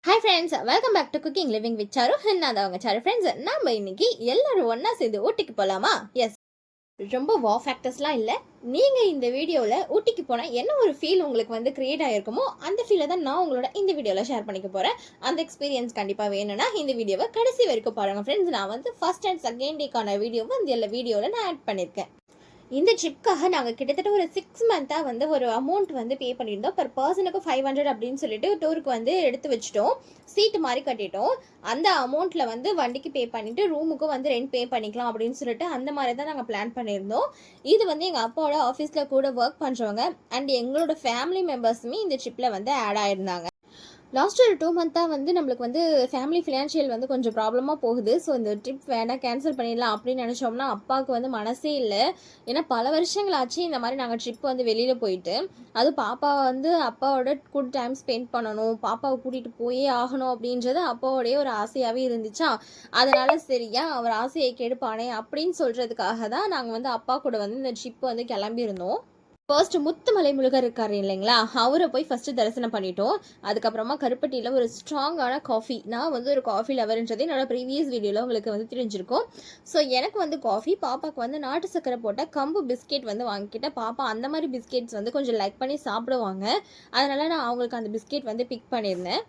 Hi friends, welcome back to cooking living with Charu. நான் அவங்க sir friends. நம்ம இன்னைக்கு எல்லாரும் ஒன்றா சேர்ந்து ஊட்டிக்கு போகலாமா? எஸ், ரொம்ப வா ஃபேக்டர்ஸ்லாம் இல்லை. நீங்கள் இந்த வீடியோவில் ஊட்டிக்கு போனால் என்ன ஒரு ஃபீல் உங்களுக்கு வந்து கிரியேட் ஆகிருக்குமோ அந்த ஃபீலை தான் நான் உங்களோட இந்த வீடியோவில் ஷேர் பண்ணிக்க போகிறேன். அந்த எக்ஸ்பீரியன்ஸ் கண்டிப்பாக வேணும்னா இந்த வீடியோவை கடைசி வரைக்கும் பாருங்கள் ஃப்ரெண்ட்ஸ். நான் வந்து ஃபர்ஸ்ட் அண்ட் செகண்ட் டேக்கான வீடியோவை இந்த வீடியோவில் நான் ஆட் பண்ணியிருக்கேன். இந்த ட்ரிப்காக நாங்கள் கிட்டத்தட்ட ஒரு 6 மந்த்தாக வந்து ஒரு அமௌண்ட் வந்து பே பண்ணியிருந்தோம். பர் பர்சனுக்கு 500 அப்படின்னு சொல்லிட்டு டூருக்கு வந்து எடுத்து வச்சுட்டோம். சீட்டு மாதிரி கட்டிட்டோம். அந்த அமௌண்ட்டில் வந்து வண்டிக்கு பே பண்ணிவிட்டு ரூமுக்கும் வந்து ரெண்ட் பே பண்ணிக்கலாம் அப்படின்னு சொல்லிட்டு அந்த மாதிரி தான் நாங்கள் பிளான் பண்ணியிருந்தோம். இது வந்து எங்கள் அப்பாவோட ஆஃபீஸில் கூட ஒர்க் பண்ணுறவங்க அண்ட் எங்களோட ஃபேமிலி மெம்பர்ஸுமே இந்த ட்ரிப்பில் வந்து ஆட் ஆகிருந்தாங்க. லாஸ்ட் ஒரு 2 மந்த்தாக வந்து நம்மளுக்கு வந்து ஃபேமிலி ஃபினான்ஷியல் வந்து கொஞ்சம் ப்ராப்ளமாக போகுது. ஸோ இந்த ட்ரிப் வேணால் கேன்சல் பண்ணிடலாம் அப்படின்னு நினச்சோம்னா அப்பாவுக்கு வந்து மனசே இல்லை. ஏன்னா பல வருஷங்கள் ஆச்சு இந்த மாதிரி நாங்கள் ட்ரிப் வந்து வெளியில் போயிட்டு, அதுவும் பாப்பா வந்து அப்பாவோட கூட டைம் ஸ்பெண்ட் பண்ணணும், பாப்பாவை கூட்டிகிட்டு போயே ஆகணும் அப்படின்றது அப்பாவோடைய ஒரு ஆசையாகவே இருந்துச்சா. அதனால் சரியா அவர் ஆசையை கெடுப்பானே அப்படின்னு சொல்கிறதுக்காக தான் நாங்கள் வந்து அப்பா கூட வந்து இந்த ட்ரிப் வந்து கிளம்பியிருந்தோம். ஃபர்ஸ்ட் முத்துமலை முருகர் இருக்காரு இல்லைங்களா, அவரை போய் ஃபர்ஸ்ட் தரிசனம் பண்ணிட்டோம். அதுக்கப்புறமா கருப்பட்டியில் ஒரு ஸ்ட்ராங்கான காஃபி, நான் வந்து ஒரு காஃபி லவர்ன்றதே என்னோட ப்ரீவியஸ் வீடியோவில் உங்களுக்கு வந்து தெரிஞ்சிருக்கும். ஸோ எனக்கு வந்து காஃபி, பாப்பாவுக்கு வந்து நாட்டு சக்கரை போட்ட கம்பு பிஸ்கெட் வந்து வாங்கிக்கிட்டேன். பாப்பா அந்த மாதிரி பிஸ்கெட்ஸ் வந்து கொஞ்சம் லைக் பண்ணி சாப்பிடுவாங்க. அதனால் நான் அவங்களுக்கு அந்த பிஸ்கெட் வந்து பிக் பண்ணியிருந்தேன்.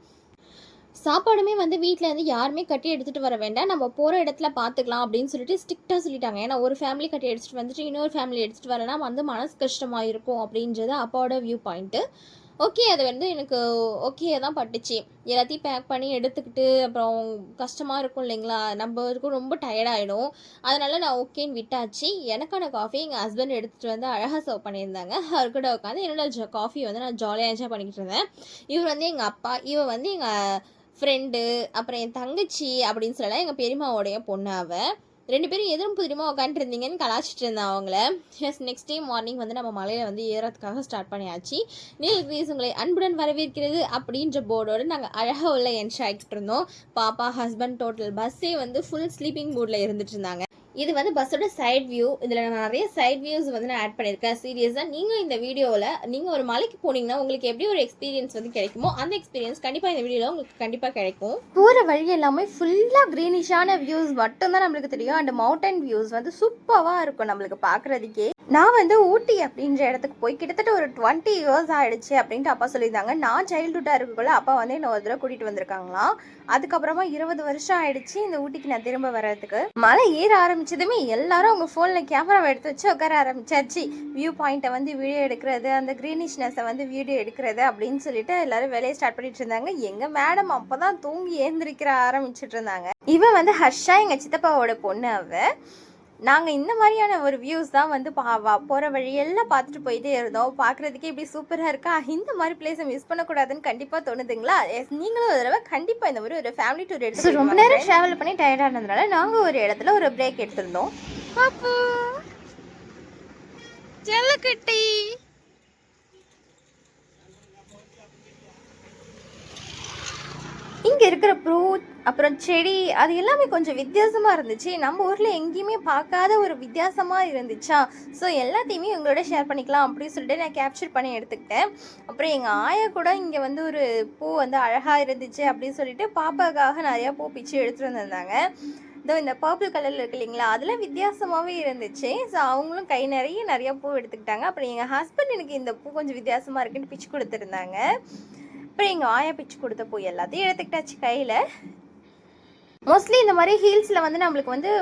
சாப்பாடுமே வந்து வீட்டில் வந்து யாருமே கட்டி எடுத்துகிட்டு வர வேண்டாம், நம்ம போகிற இடத்துல பார்த்துக்கலாம் அப்படின்னு சொல்லிட்டு ஸ்ட்ரிக்டாக சொல்லிட்டாங்க. ஏன்னா ஒரு ஃபேமிலி கட்டி எடுத்துகிட்டு வந்துட்டு இன்னொரு ஃபேமிலி எடுத்துகிட்டு வரனா வந்து மனசு கஷ்டமாக இருக்கும் அப்படின்றது அப்பாவோட வியூ பாயிண்ட்டு. ஓகே, அது வந்து எனக்கு ஓகே தான் பட்டுச்சு. எல்லாத்தையும் பேக் பண்ணி எடுத்துக்கிட்டு அப்புறம் கஷ்டமாக இருக்கும் இல்லைங்களா, நம்ம இருக்கும் ரொம்ப டயர்டாகிடும். அதனால் நான் ஓகேன்னு விட்டாச்சு. எனக்கான காஃபி எங்கள் ஹஸ்பண்ட் எடுத்துகிட்டு வந்து அழகாக சர்வ் பண்ணியிருந்தாங்க. அவர் கூட உட்காந்து என்னோட காஃபி வந்து நான் ஜாலியாக என்ஜாய் பண்ணிக்கிட்டு இருந்தேன். இவர் வந்து எங்கள் அப்பா, இவர் வந்து எங்கள் ஃப்ரெண்டு, அப்புறம் என் தங்கச்சி அப்படின்னு சொல்லலாம், எங்கள் பெரியம்மாவோடைய பொண்ணு. அவள் 2 பேரும் எதிரும் புதிரமாக உட்காந்துருந்தீங்கன்னு கலாச்சிட்டு இருந்தேன் அவங்கள. எஸ், நெக்ஸ்ட் டே மார்னிங் வந்து நம்ம மலையில் வந்து ஏறதுக்காக ஸ்டார்ட் பண்ணியாச்சு. நீலகிரிஸ் உங்களை அன்புடன் வரவேற்கிறது அப்படின்ற போர்டோடு நாங்கள் அழகாக உள்ள என்ட்ரி ஆகிட்டு இருந்தோம். பாப்பா, ஹஸ்பண்ட், டோட்டல் பஸ்ஸே வந்து ஃபுல் ஸ்லீப்பிங் மூடில் இருந்துட்டு இருந்தாங்க. இது வந்து பஸ்ஸோட சைட் வியூ. இதில் நான் நிறைய சைட் வியூஸ் வந்து நான் ஆட் பண்ணியிருக்கேன். சீரியஸாக நீங்கள் இந்த வீடியோவில் நீங்கள் ஒரு மலைக்கு போனீங்கன்னா உங்களுக்கு எப்படி ஒரு எக்ஸ்பீரியன்ஸ் வந்து கிடைக்குமோ அந்த எக்ஸ்பீரியன்ஸ் கண்டிப்பாக இந்த வீடியோவில் உங்களுக்கு கண்டிப்பாக கிடைக்கும். போகிற வழி எல்லாமே ஃபுல்லாக க்ரீனிஷான வியூஸ் மட்டும்தான் நம்மளுக்கு தெரியும். அண்ட் மவுண்டன் வியூஸ் வந்து சூப்பராக இருக்கும் நம்மளுக்கு பார்க்குறதுக்கே. நான் வந்து ஊட்டி அப்படின்ற இடத்துக்கு போய் கிட்டத்தட்ட ஒரு 20 இயர்ஸ் ஆகிடுச்சு அப்படின்ட்டு அப்பா சொல்லியிருந்தாங்க. நான் சைல்டுஹுட்டாக இருக்கக்குள்ள அப்பா வந்து என்னை ஒரு தடவை கூட்டிகிட்டு வந்திருக்காங்களாம். அதுக்கப்புறமா 20 வருஷம் ஆகிடுச்சு இந்த ஊட்டிக்கு நான் திரும்ப வர்றதுக்கு. மலை ஏற ஆரம்பிச்சதுமே எல்லாரும் அவங்க ஃபோனில் கேமராவை எடுத்து வச்சு உட்கார ஆரம்பிச்சாச்சு. வியூ பாயிண்ட்டை வந்து வீடியோ எடுக்கிறது, அந்த க்ரீனிஷ்னஸை வந்து வீடியோ எடுக்கிறது அப்படின்னு சொல்லிட்டு எல்லாரும் வேலையை ஸ்டார்ட் பண்ணிட்டு இருந்தாங்க. எங்கள் மேடம் அப்போ தான் தூங்கி ஏந்திரிக்கிற ஆரம்பிச்சிட்டு இருந்தாங்க. இவன் வந்து ஹர்ஷா, எங்கள் சித்தப்பாவோட பொண்ணு. அவ நாங்கள் இந்த மாதிரியான ஒரு வியூஸ் தான் வந்து போகிற வழியெல்லாம் பார்த்துட்டு போயிட்டே இருந்தோம். பார்க்குறதுக்கே இப்படி சூப்பராக இருக்கா, இந்த மாதிரி பிளேஸை மிஸ் பண்ணக்கூடாதுன்னு கண்டிப்பாக தோணுதுங்களா? எஸ், நீங்களும் ஒரு தடவை கண்டிப்பாக இந்த மாதிரி ஒரு ஃபேமிலி டூர் எடுத்து ரொம்ப நேரம் ட்ராவல் பண்ணி டயர்டானதுனால நாங்கள் ஒரு இடத்துல ஒரு பிரேக் எடுத்திருந்தோம். செல்லக்குட்டி இங்கே இருக்கிற ஃப்ரூட் அப்புறம் செடி அது எல்லாமே கொஞ்சம் வித்தியாசமாக இருந்துச்சு. நம்ம ஊரில் எங்கேயுமே பார்க்காத ஒரு வித்தியாசமாக இருந்துச்சா. ஸோ எல்லாத்தையுமே உங்களோட ஷேர் பண்ணிக்கலாம் அப்படின்னு சொல்லிட்டு நான் கேப்சர் பண்ணி எடுத்துக்கிட்டேன். அப்புறம் எங்கள் ஆயா கூட இங்கே வந்து ஒரு பூ வந்து அழகாக இருந்துச்சு அப்படின்னு சொல்லிட்டு பாப்பாக்காக நிறையா பூ பிச்சு எடுத்துகிட்டு வந்திருந்தாங்க. இதோ இந்த பர்பிள் கலரில் இருக்கு இல்லைங்களா, அதெல்லாம் வித்தியாசமாகவே இருந்துச்சு. ஸோ அவங்களும் கை நிறையா பூ எடுத்துக்கிட்டாங்க. அப்புறம் எங்கள் ஹஸ்பண்ட் எனக்கு இந்த பூ கொஞ்சம் வித்தியாசமாக இருக்குன்னு பிச்சு கொடுத்துருந்தாங்க. அப்புறம் எங்கள் ஆயா பிச்சு கொடுத்த பூ எல்லாத்தையும் எடுத்துக்கிட்டாச்சு கையில். மோஸ்ட்லி இந்த மாதிரி ஹீல்ஸில் வந்து நம்மளுக்கு வந்து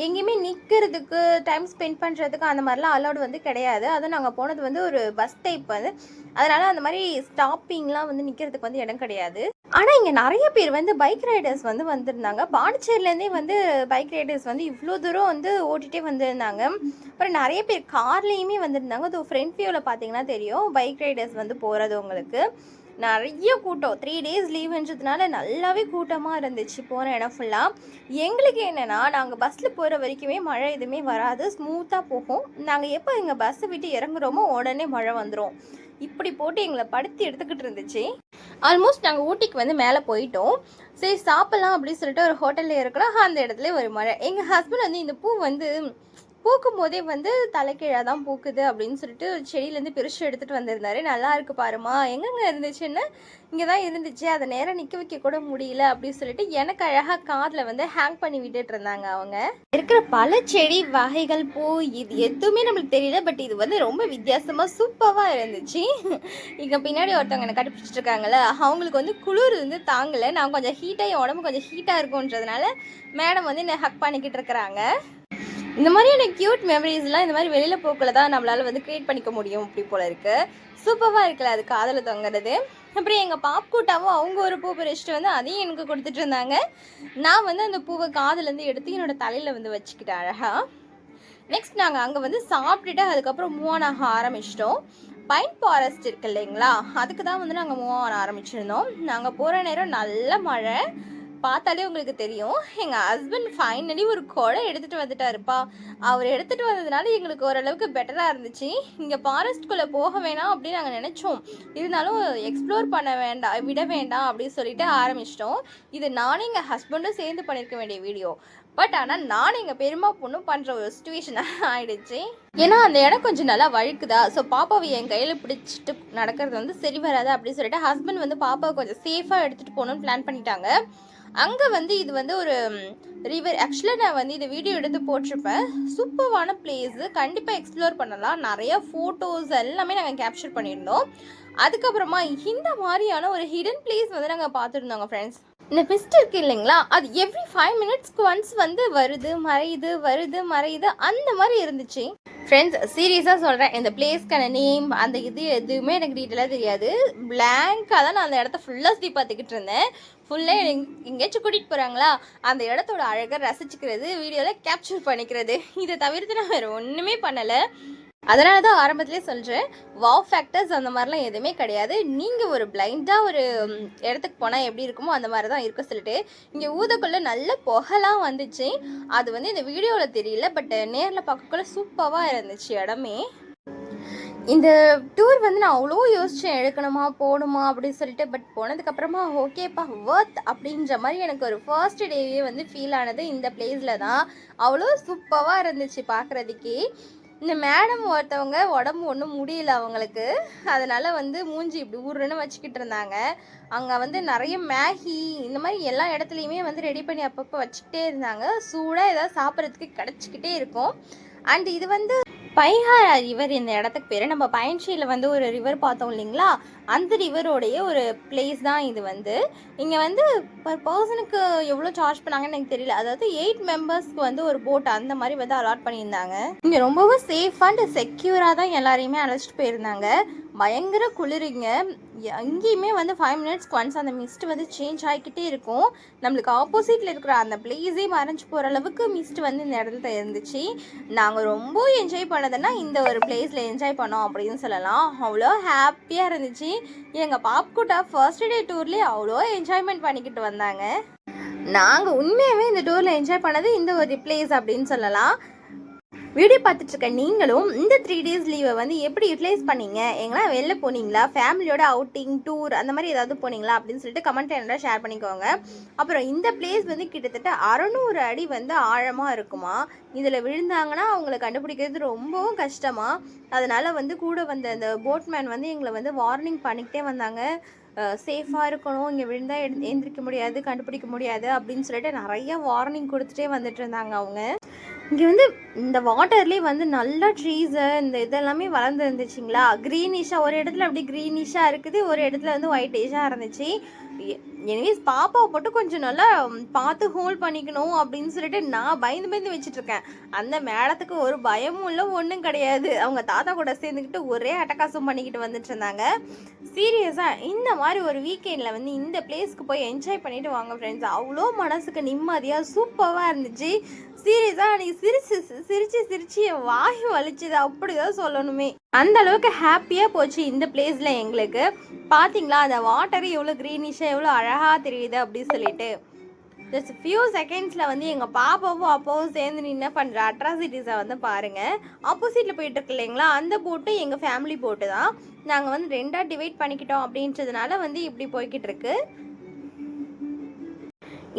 எங்கேயுமே நிற்கிறதுக்கு டைம் ஸ்பெண்ட் பண்ணுறதுக்கு அந்த மாதிரிலாம் அலௌடு வந்து கிடையாது. அதுவும் நாங்கள் போனது வந்து ஒரு பஸ் டைப் வந்து, அதனால் அந்த மாதிரி ஸ்டாப்பிங்லாம் வந்து நிற்கிறதுக்கு வந்து இடம் கிடையாது. ஆனால் இங்கே நிறைய பேர் வந்து பைக் ரைடர்ஸ் வந்து வந்திருந்தாங்க. பாண்டிச்சேரிலேருந்தே வந்து பைக் ரைடர்ஸ் வந்து இவ்வளோ தூரம் வந்து ஓட்டிகிட்டே வந்திருந்தாங்க. அப்புறம் நிறைய பேர் கார்லேயுமே வந்திருந்தாங்க. அது ஃப்ரண்ட் வியூவில் பார்த்தீங்கன்னா தெரியும் பைக் ரைடர்ஸ் வந்து போகிறது உங்களுக்கு. நிறைய கூட்டம், 3 டேஸ் லீவுன்றதுனால நல்லாவே கூட்டமாக இருந்துச்சு போன இடம் ஃபுல்லாக. எங்களுக்கு என்னென்னா நாங்கள் பஸ்ஸில் போகிற வரைக்குமே மழை எதுவுமே வராது, ஸ்மூத்தாக போகும். நாங்கள் எப்போ எங்கள் பஸ்ஸை விட்டு இறங்குறோமோ உடனே மழை வந்துடும். இப்படி போட்டு எங்களை படுத்தி எடுத்துக்கிட்டு இருந்துச்சு. ஆல்மோஸ்ட் நாங்கள் ஊட்டிக்கு வந்து மேலே போயிட்டோம். சரி சாப்பிட்லாம் அப்படின்னு சொல்லிட்டு ஒரு ஹோட்டலில் இருக்கலாம். அந்த இடத்துல ஒரு மழை. எங்கள் ஹஸ்பண்ட் வந்து இந்த பூ பூக்கும் போதே வந்து தலைக்கீழாக தான் பூக்குது அப்படின்னு சொல்லிட்டு செடியிலேருந்து பிரித்து எடுத்துகிட்டு வந்திருந்தாரு. நல்லா இருக்கு பாருமா, எங்கெங்கே இருந்துச்சுன்னு. இங்கே தான் இருந்துச்சு, அதை நேரம் நிற்க வைக்க கூட முடியல அப்படின்னு சொல்லிட்டு எனக்கு அழகாக காதில் வந்து ஹேங் பண்ணி விட்டுட்டு இருந்தாங்க அவங்க. இருக்கிற பல செடி வகைகள் பூ இது எதுவுமே நம்மளுக்கு தெரியல, பட் இது வந்து ரொம்ப வித்தியாசமாக சூப்பராக இருந்துச்சு. இங்கே பின்னாடி ஒருத்தவங்க எனக்கு கண்டுபிடிச்சிட்டு இருக்காங்கல்ல, அவங்களுக்கு வந்து குளிர் வந்து தாங்கலை. நான் கொஞ்சம் ஹீட்டாக, என் உடம்பு கொஞ்சம் ஹீட்டாக இருக்கும்ன்றதுனால மேடம் வந்து என்னை ஹக் பண்ணிக்கிட்டு இருக்கிறாங்க. இந்த மாதிரியான க்யூட் மெமரிஸ்லாம் இந்த மாதிரி வெளியில் போக்குள்ள தான் நம்மளால் வந்து க்ரியேட் பண்ணிக்க முடியும் அப்படி போல் இருக்குது. சூப்பராக இருக்குல்ல அது காதில் தொங்குறது. அப்புறம் எங்கள் பாப்கூட்டாவும் அவங்க ஒரு பூ பறிச்சுட்டு வந்து அதையும் எனக்கு கொடுத்துட்டு இருந்தாங்க. நான் வந்து அந்த பூவை காதுலேருந்து எடுத்து என்னோடய தலையில் வந்து வச்சுக்கிட்டேன் அழகாக. நெக்ஸ்ட் நாங்கள் அங்கே வந்து சாப்பிட்டுட்டு அதுக்கப்புறம் மூவ் ஆன் ஆக ஆரம்பிச்சிட்டோம். பைன் ஃபாரஸ்ட் இருக்கு இல்லைங்களா, அதுக்கு தான் வந்து நாங்கள் மூவ் ஆன் ஆரம்பிச்சிருந்தோம். நாங்கள் போகிற நேரம் நல்ல மழை, பார்த்தாலே உங்களுக்கு தெரியும். எங்கள் ஹஸ்பண்ட் ஃபைனலி ஒரு குடை எடுத்துகிட்டு வந்துட்டாருப்பா. அவர் எடுத்துகிட்டு வந்ததுனால எங்களுக்கு ஓரளவுக்கு பெட்டராக இருந்துச்சு. இங்கே ஃபாரஸ்ட்குள்ளே போக வேணாம் அப்படின்னு நாங்கள் நினச்சோம், இருந்தாலும் எக்ஸ்ப்ளோர் பண்ண வேண்டாம், விட வேண்டாம் அப்படின்னு சொல்லிட்டு ஆரம்பிச்சிட்டோம். இது நானும் எங்கள் ஹஸ்பண்டும் சேர்ந்து பண்ணியிருக்க வேண்டிய வீடியோ, பட் ஆனால் நானும் எங்கள் பெருமா பொண்ணும் பண்ணுற ஒரு சுச்சுவேஷன் ஆகிடுச்சு. ஏன்னா அந்த இடம் கொஞ்சம் நல்லா வழுக்குதா, ஸோ பாப்பாவை என் கையில் பிடிச்சிட்டு நடக்கிறது வந்து சரி வராது அப்படின்னு சொல்லிட்டு ஹஸ்பண்ட் வந்து பாப்பாவை கொஞ்சம் சேஃபாக எடுத்துகிட்டு போகணுன்னு பிளான் பண்ணிட்டாங்க. அங்கே வந்து இது வந்து ஒரு ரிவர். ஆக்சுவலாக நான் வந்து இந்த வீடியோ எடுத்து போட்டிருப்பேன். சூப்பரான பிளேஸு, கண்டிப்பாக எக்ஸ்ப்ளோர் பண்ணலாம். நிறையா ஃபோட்டோஸ் எல்லாமே நாங்கள் கேப்சர் பண்ணியிருந்தோம். அதுக்கப்புறமா இந்த மாதிரியான ஒரு ஹிடன் பிளேஸ் வந்து நாங்கள் பார்த்துருந்தோங்க ஃப்ரெண்ட்ஸ். இந்த மிஸ்ட் இருக்குது இல்லைங்களா, அது எவ்ரி 5 மினிட்ஸ்க்கு ஒன்ஸ் வந்து வருது மறையுது, வருது மறையுது, அந்த மாதிரி இருந்துச்சு ஃப்ரெண்ட்ஸ். சீரியஸாக சொல்கிறேன், இந்த பிளேஸ்க்கான நேம் அந்த இது எதுவுமே எனக்கு டீட்டெயிலாக தெரியாது. பிளாங்காக தான் நான் அந்த இடத்த ஃபுல்லாக சுற்றி பார்த்துக்கிட்டு இருந்தேன். ஃபுல்லாக எங்கேயாச்சும் கூட்டிகிட்டு போகிறாங்களா, அந்த இடத்தோட அழகை ரசிச்சுக்கிறது, வீடியோவில் கேப்சர் பண்ணிக்கிறது, இதை தவிர்த்து நான் வேறு ஒன்றுமே பண்ணலை. அதனால தான் ஆரம்பத்திலே சொல்கிறேன், வாவ் ஃபேக்டர்ஸ் அந்த மாதிரிலாம் எதுவுமே கிடையாது. நீங்கள் ஒரு பிளைண்டாக ஒரு இடத்துக்கு போனால் எப்படி இருக்குமோ அந்த மாதிரி தான் இருக்க சொல்லிட்டு. இங்கே ஊதக்குள்ளே நல்ல புகைலாம் வந்துச்சு, அது வந்து இந்த வீடியோவில் தெரியல, பட் நேரில் பார்க்கக்குள்ள சூப்பராக இருந்துச்சு இடமே. இந்த டூர் வந்து நான் அவ்வளோ யோசித்தேன், எடுக்கணுமா போகணுமா அப்படின்னு சொல்லிட்டு. பட் போனதுக்கப்புறமா ஓகேப்பா ஒர்த் அப்படின்ற மாதிரி எனக்கு ஒரு ஃபர்ஸ்ட் டேவே வந்து ஃபீல் ஆனது இந்த பிளேஸில் தான். அவ்வளோ சூப்பராக இருந்துச்சு பார்க்குறதுக்கே. இந்த மேடம் ஒருத்தவங்க உடம்பு ஒன்றும் முடியல அவங்களுக்கு, அதனால் வந்து மூஞ்சி இப்படி ஊருன்னு வச்சுக்கிட்டு இருந்தாங்க. அங்கே வந்து நிறைய மேகி இந்த மாதிரி எல்லா இடத்துலையுமே வந்து ரெடி பண்ணி அப்பப்போ வச்சுக்கிட்டே இருந்தாங்க. சூடாக ஏதாவது சாப்பிட்றதுக்கு கிடச்சிக்கிட்டே இருக்கும். அண்ட் இது வந்து பைஹாரா ரிவர், இந்த இடத்துக்கு பேர். நம்ம பயன்ஷியில் வந்து ஒரு ரிவர் பார்த்தோம் இல்லைங்களா, அந்த ரிவரோடைய ஒரு பிளேஸ் தான் இது வந்து. இங்கே வந்து பர் பர்சனுக்கு எவ்வளோ சார்ஜ் பண்ணாங்கன்னு எனக்கு தெரியல. அதாவது 8 மெம்பர்ஸ்க்கு வந்து ஒரு போட் அந்த மாதிரி வந்து அலாட் பண்ணியிருந்தாங்க. இங்கே ரொம்பவும் சேஃப் அண்ட் செக்யூராக தான் எல்லாரையுமே அழைச்சிட்டு போயிருந்தாங்க. பயங்கர குளிருங்க. எங்கேயுமே வந்து 5 மினிட்ஸ்க்கு ஒன்ஸ் அந்த மிஸ்ட் வந்து சேஞ்ச் ஆகிக்கிட்டே இருக்கும். நம்மளுக்கு ஆப்போசிட்டில் இருக்கிற அந்த பிளேஸே மறைஞ்சு போகிற அளவுக்கு மிஸ்ட் வந்து இந்த இடத்துல இருந்துச்சு. நாங்கள் ரொம்ப என்ஜாய் பண்ணதுன்னா இந்த ஒரு பிளேஸில் என்ஜாய் பண்ணோம் அப்படின்னு சொல்லலாம். அவ்வளோ ஹாப்பியாக இருந்துச்சு. எங்கள் பாப்குட்டா ஃபர்ஸ்ட் டே டூர்லேயே அவ்வளோ என்ஜாய்மெண்ட் பண்ணிக்கிட்டு வந்தாங்க. நாங்கள் உண்மையாகவே இந்த டூரில் என்ஜாய் பண்ணது இந்த ஒரு பிளேஸ் அப்படின்னு சொல்லலாம். வீடியோ பார்த்துட்ருக்க நீங்களும் இந்த 3 days லீவை வந்து எப்படி யூட்டிலைஸ் பண்ணீங்க, எங்கன்னா வெளில போனீங்களா, ஃபேமிலியோட அவுட்டிங் டூர் அந்த மாதிரி ஏதாவது போனீங்களா அப்படின்னு சொல்லிட்டு கமெண்ட் என்னோட ஷேர் பண்ணிக்கோங்க. அப்புறம் இந்த பிளேஸ் வந்து கிட்டத்தட்ட 600 அடி வந்து ஆழமாக இருக்குமா. இதில் விழுந்தாங்கன்னா அவங்களை கண்டுபிடிக்கிறது ரொம்பவும் கஷ்டமா. அதனால் வந்து கூட வந்த அந்த போட்மேன் வந்து எங்களை வந்து வார்னிங் பண்ணிக்கிட்டே வந்தாங்க. சேஃபாக இருக்கணும், இங்கே விழுந்தால் எழுந்திரிக்க முடியாது, கண்டுபிடிக்க முடியாது அப்படின்னு சொல்லிட்டு நிறைய வார்னிங் கொடுத்துட்டே வந்துட்டு இருந்தாங்க அவங்க. இங்கே வந்து இந்த வாட்டர்லேயே வந்து நல்ல ட்ரீஸு இந்த இதெல்லாமே வளர்ந்து இருந்துச்சுங்களா. க்ரீனிஷாக ஒரு இடத்துல அப்படி க்ரீனிஷாக இருக்குது, ஒரு இடத்துல வந்து ஒயிட்டிஷாக இருந்துச்சு. எனிவேஸ் பாப்பாவை போட்டு கொஞ்சம் நல்லா பார்த்து ஹோல்ட் பண்ணிக்கணும் அப்படின்னு சொல்லிட்டு நான் பயந்து வச்சுட்ருக்கேன். அந்த மேடத்துக்கு ஒரு பயமும் இல்லை, ஒன்றும் கிடையாது. அவங்க தாத்தா கூட சேர்ந்துக்கிட்டு ஒரே அட்டகாசம் பண்ணிக்கிட்டு வந்துட்டு இருந்தாங்க. சீரியஸாக இந்த மாதிரி ஒரு வீக்கெண்டில் வந்து இந்த பிளேஸ்க்கு போய் என்ஜாய் பண்ணிட்டு வாங்க ஃப்ரெண்ட்ஸ். அவ்வளோ மனசுக்கு நிம்மதியாக சூப்பராக இருந்துச்சு. சீரியஸாக அன்றைக்கி சிரிச்சு வாய் வலிச்சுது அப்படிதான் சொல்லணுமே. அந்த அளவுக்கு ஹாப்பியாக போச்சு இந்த பிளேஸில் எங்களுக்கு. பார்த்தீங்களா அந்த வாட்டர் எவ்வளோ க்ரீனிஷாக எவ்வளோ அழகாக தெரியுது அப்படின்னு சொல்லிட்டு. ஜஸ்ட் ஃபியூ செகண்ட்ஸில் வந்து எங்கள் பாப்பாவும் அப்பாவும் சேர்ந்து நின்று பண்ணுற அட்ராசிட்டிஸை வந்து பாருங்கள். ஆப்போசிட்டில் போயிட்டுருக்கு இல்லைங்களா, அந்த போட்டு எங்கள் ஃபேமிலி போட்டு தான். நாங்கள் வந்து 2ஆக டிவைட் பண்ணிக்கிட்டோம் அப்படின்றதுனால வந்து இப்படி போய்கிட்டு இருக்கு.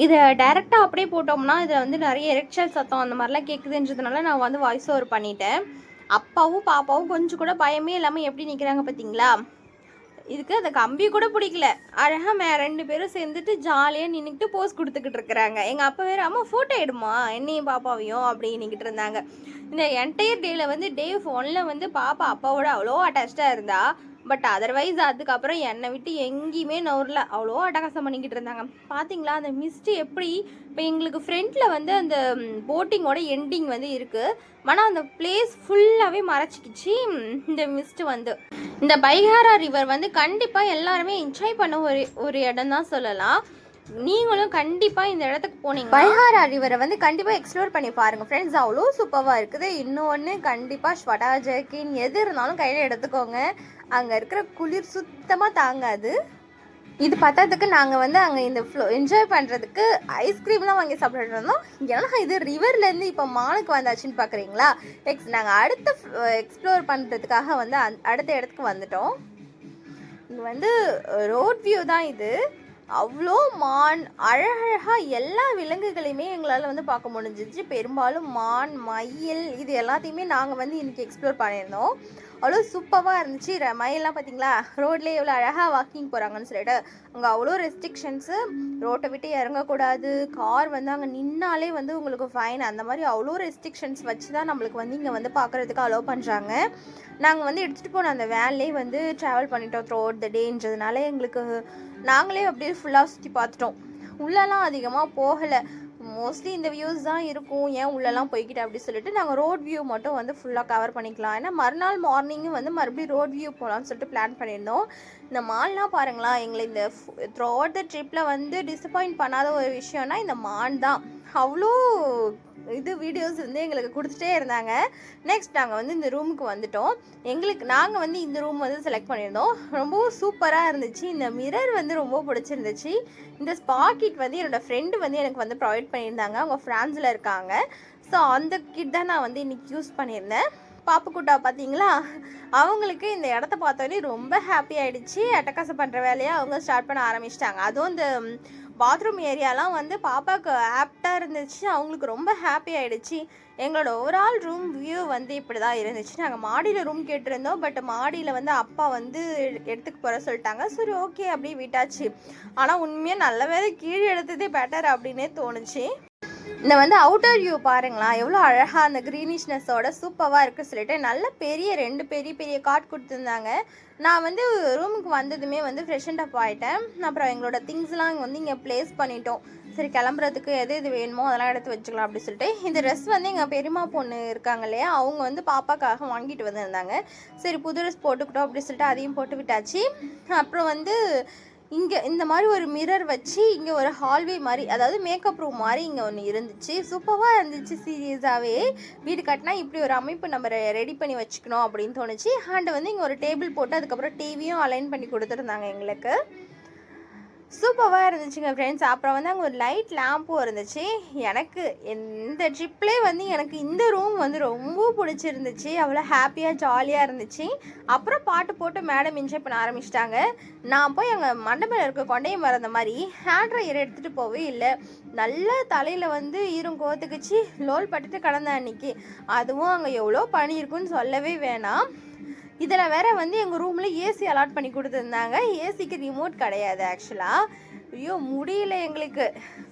இதை டைரெக்டாக அப்படியே போட்டோம்னா இதில் வந்து நிறைய எரெக்ஷன் சத்தம் அந்த மாதிரிலாம் கேட்குதுன்றதுனால நான் வந்து வாய்ஸ் ஓவர் பண்ணிட்டேன். அப்பாவும் பாப்பாவும் கொஞ்சம் கூட பயமே இல்லாமல் எப்படி நிற்கிறாங்க பார்த்தீங்களா? இதுக்கு அந்த கம்பி கூட பிடிக்கல, அழகாக 2 பேரும் சேர்ந்துட்டு ஜாலியாக நின்றுக்கிட்டு போஸ் கொடுத்துக்கிட்டு இருக்கிறாங்க. எங்கள் அப்பா வேறு அம்மா ஃபோட்டோ எடுமா என்னையும் பாப்பாவையும் அப்படின்னுக்கிட்டு இருந்தாங்க. இந்த என்டையர் டேயில் வந்து டே 1ல் வந்து பாப்பா அப்பாவோட அவ்வளோ அட்டாச்சாக இருந்தா. பட் அதர்வைஸ் அதுக்கப்புறம் என்னை விட்டு எங்கேயுமே நவுரில் அவ்வளோ அட்டகாசம் பண்ணிக்கிட்டு இருந்தாங்க. பார்த்தீங்களா அந்த மிஸ்ட்டு எப்படி? இப்போ எங்களுக்கு ஃப்ரண்ட்டில் வந்து அந்த போட்டிங்கோட எண்டிங் வந்து இருக்குது, ஆனால் அந்த பிளேஸ் ஃபுல்லாகவே மறைச்சிக்கிச்சு இந்த மிஸ்ட்டு வந்து. இந்த பைகாரா ரிவர் வந்து கண்டிப்பாக எல்லாருமே என்ஜாய் பண்ண ஒரு இடம் தான் சொல்லலாம். நீங்களும் கண்டிப்பாக இந்த இடத்துக்கு போனீங்க பைகாரா ரிவரை வந்து கண்டிப்பாக எக்ஸ்ப்ளோர் பண்ணி பாருங்கள் ஃப்ரெண்ட்ஸ், அவ்வளோ சூப்பராக இருக்குது. இன்னொன்று கண்டிப்பாக ஸ்வட்டா ஜர்க்கின் எது இருந்தாலும் கையில் எடுத்துக்கோங்க, அங்கே இருக்கிற குளிர் சுத்தமாக தாங்காது. இது பார்த்ததுக்கு நாங்கள் வந்து அங்கே இந்த என்ஜாய் பண்ணுறதுக்கு ஐஸ்கிரீம்லாம் வாங்கி சாப்பிட்டுட்டு இருந்தோம். ஏன்னா இது ரிவர்லேருந்து இப்போ மாலுக்கு வந்தாச்சுன்னு பார்க்குறீங்களா? நாங்கள் அடுத்த எக்ஸ்ப்ளோர் பண்ணுறதுக்காக வந்து அடுத்த இடத்துக்கு வந்துட்டோம். இது வந்து ரோட் வியூ தான் இது. அவ்வளோ மான் அழகழகாக எல்லா விலங்குகளையுமே எங்களால் வந்து பார்க்க முடிஞ்சிச்சு. பெரும்பாலும் மான், மயில் இது எல்லாத்தையுமே நாங்கள் வந்து இன்றைக்கி எக்ஸ்ப்ளோர் பண்ணியிருந்தோம். அவ்வளோ சூப்பராக இருந்துச்சு. மயிலெலாம் பார்த்தீங்களா ரோட்லேயே எவ்வளோ அழகாக வாக்கிங் போகிறாங்கன்னு சொல்லிட்டு. அங்கே அவ்வளோ ரெஸ்ட்ரிக்ஷன்ஸு, ரோட்டை விட்டு இறங்கக்கூடாது, கார் வந்து அங்கே நின்னாலே வந்து உங்களுக்கு ஃபைன், அந்த மாதிரி அவ்வளோ ரெஸ்ட்ரிக்ஷன்ஸ் வச்சு தான் நம்மளுக்கு வந்து இங்கே வந்து பார்க்குறதுக்கு அலோவ் பண்ணுறாங்க. நாங்கள் வந்து எடுத்துகிட்டு போன அந்த வேன்லேயே வந்து ட்ராவல் பண்ணிட்டோம் த்ரூ அவுட் த டேன்றதுனால எங்களுக்கு நாங்களே அப்படியே ஃபுல்லாக சுற்றி பார்த்துட்டோம். உள்ளெல்லாம் அதிகமாக போகலை, மோஸ்ட்லி இந்த வியூஸ் தான் இருக்கும், ஏன் உள்ளெல்லாம் போய்கிட்டு அப்படி சொல்லிட்டு நாங்கள் ரோட் வியூ மட்டும் வந்து ஃபுல்லாக கவர் பண்ணிக்கலாம். ஏன்னா மறுநாள் மார்னிங்கும் வந்து மறுபடியும் ரோட் வியூ போகலான்னு சொல்லிட்டு பிளான் பண்ணியிருந்தோம். இந்த மால்லாம் பாருங்களா, எங்களை இந்த த்ரூ அவுட் த ட்ரிப்பில் வந்து டிசப்பாயிண்ட் பண்ணாத ஒரு விஷயம்னா இந்த மான் தான். அவ்வளோ இது வீடியோஸ் வந்து எங்களுக்கு கொடுத்துட்டே இருந்தாங்க. நெக்ஸ்ட் நாங்கள் வந்து இந்த ரூமுக்கு வந்துட்டோம். நாங்கள் வந்து இந்த ரூம் வந்து செலக்ட் பண்ணியிருந்தோம். ரொம்பவும் சூப்பராக இருந்துச்சு. இந்த மிரர் வந்து ரொம்ப பிடிச்சிருந்துச்சு. இந்த ஸ்பாக்கிட் வந்து என்னோடய ஃப்ரெண்டு வந்து எனக்கு வந்து ப்ரொவைட் பண்ணியிருந்தாங்க, அவங்க ஃப்ரான்ஸில் இருக்காங்க. ஸோ அந்த கிட் தான் நான் வந்து இன்றைக்கி யூஸ் பண்ணியிருந்தேன். பாப்புக்குட்டா பார்த்தீங்களா, அவங்களுக்கு இந்த இடத்த பார்த்தோன்னே ரொம்ப ஹாப்பி ஆகிடுச்சு. அட்டகாசம் பண்ணுற வேலையை அவங்க ஸ்டார்ட் பண்ண ஆரம்பிச்சிட்டாங்க. அதுவும் இந்த பாத்ரூம் ஏரியாலாம் வந்து பாப்பாவுக்கு ஆப்டாக இருந்துச்சு, அவங்களுக்கு ரொம்ப ஹாப்பி ஆகிடுச்சு. எங்களோட ஓவரால் ரூம் வியூ வந்து இப்படி தான் இருந்துச்சு. நாங்கள் மாடியில் ரூம் கேட்டிருந்தோம், பட் மாடியில் வந்து அப்பா வந்து எடுத்துக்கு போகிற சொல்லிட்டாங்க. சரி ஓகே அப்படியே விட்டாச்சு. ஆனால் உண்மையாக நல்ல வேலை கீழே எடுத்ததே பெட்டர் அப்படின்னே தோணுச்சு. இந்த வந்து அவுட்டர் வியூ பாருங்களா, எவ்வளோ அழகாக அந்த க்ரீனிஷ்னஸோட சூப்பராக இருக்குது சொல்லிட்டு நல்ல பெரிய பெரிய காட் கொடுத்துருந்தாங்க. நான் வந்து ரூமுக்கு வந்ததுமே வந்து ஃப்ரெஷ் அப் ஆகிட்டேன். அப்புறம் எங்களோட திங்ஸ்லாம் வந்து இங்கே ப்ளேஸ் பண்ணிட்டோம். சரி கிளம்புறதுக்கு எது வேணுமோ அதெல்லாம் எடுத்து வச்சுக்கலாம் அப்படி சொல்லிட்டு. இந்த ட்ரெஸ் வந்து எங்கள் பெரியம்மா பொண்ணு இருக்காங்க இல்லையா, அவங்க வந்து பாப்பாக்காக வாங்கிட்டு வந்திருந்தாங்க. சரி புது ட்ரெஸ் போட்டுக்கிட்டோம் அப்படி சொல்லிட்டு அதையும் போட்டு விட்டாச்சு. அப்புறம் வந்து இங்கே இந்த மாதிரி ஒரு மிரர் வச்சு இங்கே ஒரு ஹால்வே மாதிரி, அதாவது மேக்கப் ரூம் மாதிரி இங்கே ஒன்று இருந்துச்சு. சூப்பராக இருந்துச்சு. சீரியஸாகவே வீடு கட்டினா இப்படி ஒரு அமைப்பு நம்ம ரெடி பண்ணி வச்சுக்கணும் அப்படின்னு தோணுச்சு. அண்ட் வந்து இங்கே ஒரு டேபிள் போட்டு அதுக்கப்புறம் டிவியும் அலைன் பண்ணி கொடுத்துருந்தாங்க எங்களுக்கு. சூப்பராக இருந்துச்சுங்க ஃப்ரெண்ட்ஸ். அப்புறம் வந்து அங்கே ஒரு லைட் லேம்பும் இருந்துச்சு. எனக்கு இந்த ட்ரிப்லேயே வந்து எனக்கு இந்த ரூம் வந்து ரொம்ப பிடிச்சிருந்துச்சு. அவ்வளோ ஹாப்பியாக ஜாலியாக இருந்துச்சு. அப்புறம் பாட்டு போட்டு மேடம் என்ஜாய் பண்ண ஆரம்பிச்சிட்டாங்க. நான் போய் அங்கே மண்டபத்தில் இருக்க கொண்டையை மறந்த மாதிரி ஹேண்ட் ட்ரையர் எடுத்துகிட்டு போவே இல்லை. நல்ல தலையில் வந்து ஈரம் கோத்துக்குச்சு, லோல் பட்டுட்டு கிடந்தேன் அன்றைக்கி. அதுவும் அங்கே எவ்வளோ பனி இருக்குன்னு சொல்லவே வேணாம். இதில் வேற வந்து எங்கள் ரூமில் ஏசி அலாட் பண்ணி கொடுத்துருந்தாங்க. ஏசிக்கு ரிமோட் கிடையாது ஆக்சுவலாக. ஐயோ முடியல எங்களுக்கு,